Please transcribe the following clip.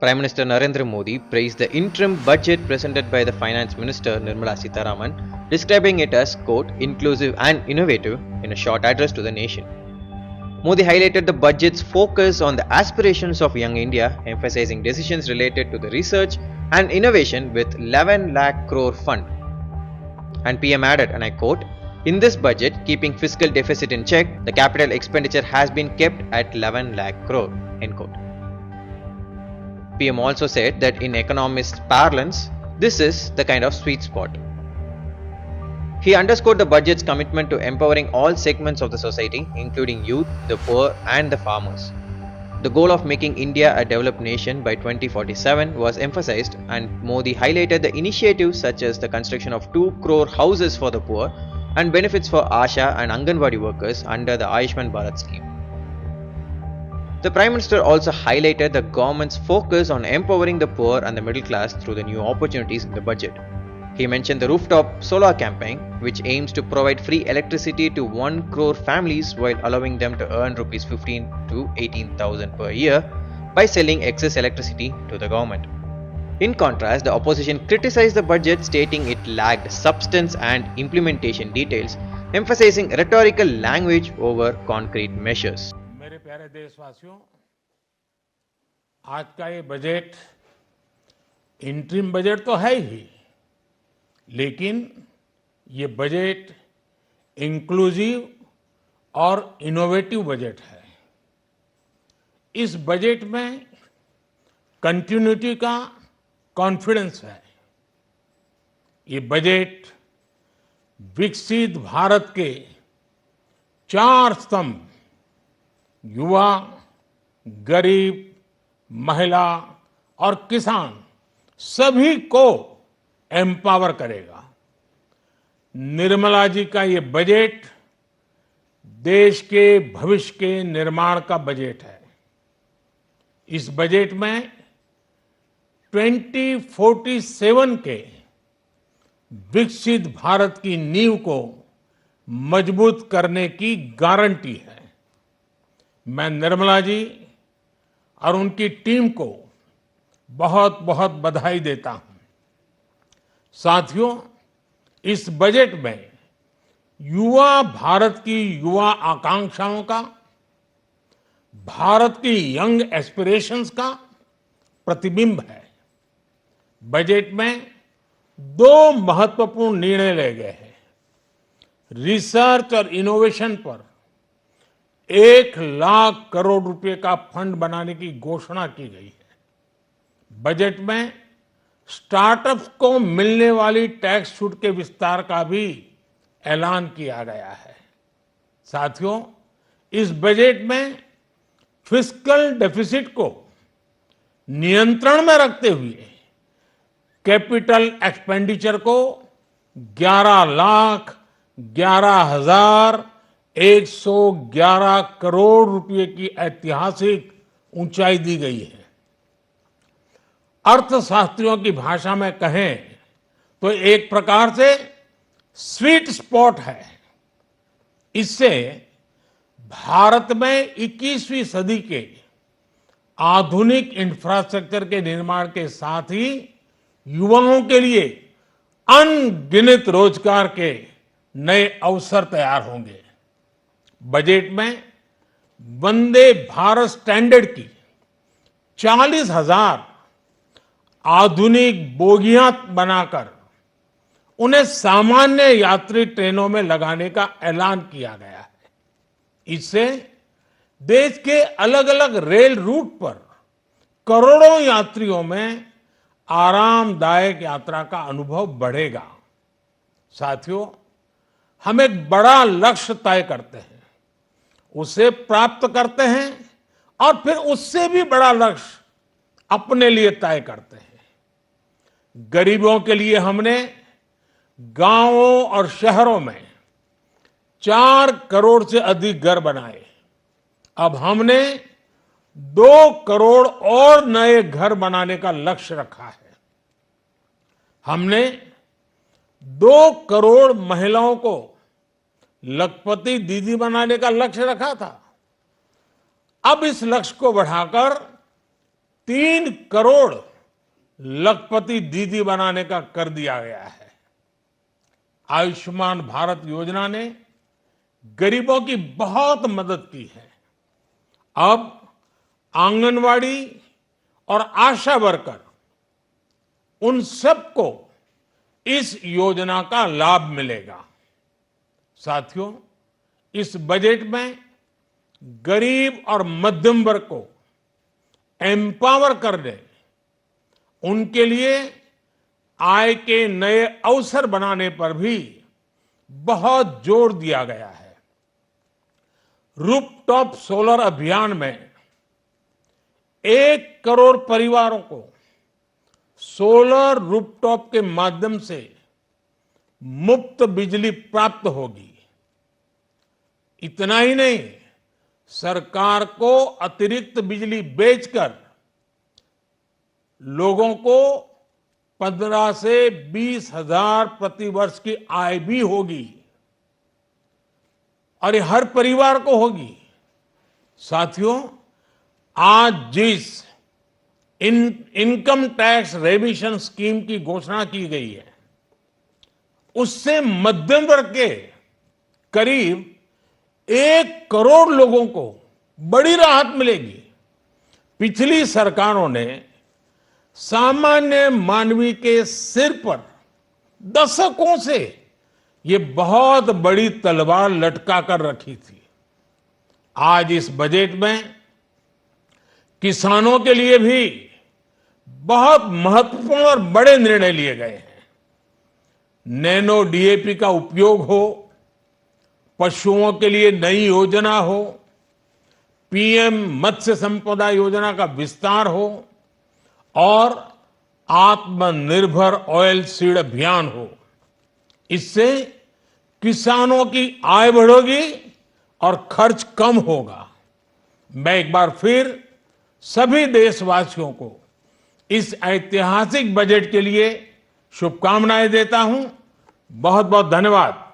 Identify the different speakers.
Speaker 1: Prime Minister Narendra Modi praised the interim budget presented by the Finance Minister Nirmala Sitharaman, describing it as, quote, inclusive and innovative in a short address to the nation. Modi highlighted the budget's focus on the aspirations of young India, emphasizing decisions related to the research and innovation with 11 lakh crore fund. And PM added, and I quote, in this budget, keeping fiscal deficit in check, the capital expenditure has been kept at 11 lakh crore, end quote. PM also said that in economist parlance, this is the kind of sweet spot. He underscored the budget's commitment to empowering all segments of the society, including youth, the poor, and the farmers. The goal of making India a developed nation by 2047 was emphasized, and Modi highlighted the initiatives such as the construction of 2 crore houses for the poor and benefits for Asha and Anganwadi workers under the Ayushman Bharat scheme. The Prime Minister also highlighted the government's focus on empowering the poor and the middle class through the new opportunities in the budget. He mentioned the rooftop solar campaign, which aims to provide free electricity to 1 crore families while allowing them to earn Rs 15 to 18,000 per year by selling excess electricity to the government. In contrast, the opposition criticized the budget, stating it lacked substance and implementation details, emphasizing rhetorical language over concrete measures.
Speaker 2: मेरे प्यारे देशवासियों, आज का ये budget interim budget तो है ही, लेकिन ये बजट इंक्लूसिव और इनोवेटिव बजट है। इस बजट में कंटिन्यूटी का कॉन्फिडेंस है। ये बजट विकसित भारत के 4 स्तंभ युवा, गरीब, महिला और किसान सभी को एम्पावर करेगा। निर्मला जी का ये बजट देश के भविष्य के निर्माण का बजट है। इस बजट में 2047 के विकसित भारत की नींव को मजबूत करने की गारंटी है। मैं निर्मला जी और उनकी टीम को बहुत बहुत बधाई देता हूं। साथियों, इस बजट में युवा भारत की युवा आकांक्षाओं का, भारत की यंग एस्पिरेशंस का प्रतिबिंब है। बजट में 2 महत्वपूर्ण निर्णय लिए गए हैं। रिसर्च और इनोवेशन पर 1 लाख करोड़ रुपए का फंड बनाने की घोषणा की गई है। बजट में स्टार्टअप्स को मिलने वाली टैक्स छूट के विस्तार का भी ऐलान किया गया है। साथियों, इस बजट में फिस्कल डेफिसिट को नियंत्रण में रखते हुए कैपिटल एक्सपेंडिचर को 11,11,111 करोड़ रुपए की ऐतिहासिक ऊंचाई दी गई है। अर्थशास्त्रियों की भाषा में कहें तो एक प्रकार से स्वीट स्पॉट है। इससे भारत में 21वीं सदी के आधुनिक इंफ्रास्ट्रक्चर के निर्माण के साथ ही युवाओं के लिए अनगिनत रोजगार के नए अवसर तैयार होंगे। बजट में वंदे भारत स्टैंडर्ड की 40,000 आधुनिक बोगियां बनाकर उन्हें सामान्य यात्री ट्रेनों में लगाने का ऐलान किया गया है। इससे देश के अलग अलग रेल रूट पर करोड़ों यात्रियों में आरामदायक यात्रा का अनुभव बढ़ेगा। साथियों, हम एक बड़ा लक्ष्य तय करते हैं, उसे प्राप्त करते हैं और फिर उससे भी बड़ा लक्ष्य अपने लिए तय करते हैं। गरीबों के लिए हमने गांवों और शहरों में 4 करोड़ से अधिक घर बनाए। अब हमने 2 करोड़ और नए घर बनाने का लक्ष्य रखा है। हमने 2 करोड़ महिलाओं को लखपति दीदी बनाने का लक्ष्य रखा था। अब इस लक्ष्य को बढ़ाकर 3 करोड़ लखपति दीदी बनाने का कर दिया गया है। आयुष्मान भारत योजना ने गरीबों की बहुत मदद की है। अब आंगनवाड़ी और आशा वर्कर उन सबको इस योजना का लाभ मिलेगा। साथियों, इस बजट में गरीब और मध्यम वर्ग को एम्पावर करने, उनके लिए आय के नए अवसर बनाने पर भी बहुत जोर दिया गया है। रूफटॉप सोलर अभियान में 1 करोड़ परिवारों को सोलर रूफटॉप के माध्यम से मुफ्त बिजली प्राप्त होगी। इतना ही नहीं, सरकार को अतिरिक्त बिजली बेचकर लोगों को 15 से 20 हजार प्रति वर्ष की आय भी होगी और ये हर परिवार को होगी। साथियों, आज जिस इनकम टैक्स रेमिशन स्कीम की घोषणा की गई है, उससे मध्यम वर्ग के करीब 1 करोड़ लोगों को बड़ी राहत मिलेगी। पिछली सरकारों ने सामान्य मानवी के सिर पर दशकों से ये बहुत बड़ी तलवार लटका कर रखी थी। आज इस बजट में किसानों के लिए भी बहुत महत्वपूर्ण और बड़े निर्णय लिए गए हैं। नैनो डीएपी का उपयोग हो, पशुओं के लिए नई योजना हो, पीएम मत्स्य संपदा योजना का विस्तार हो और आत्मनिर्भर ऑयल सीड अभियान हो। इससे किसानों की आय बढ़ेगी और खर्च कम होगा। मैं एक बार फिर सभी देशवासियों को इस ऐतिहासिक बजट के लिए शुभकामनाएं देता हूं। बहुत बहुत धन्यवाद।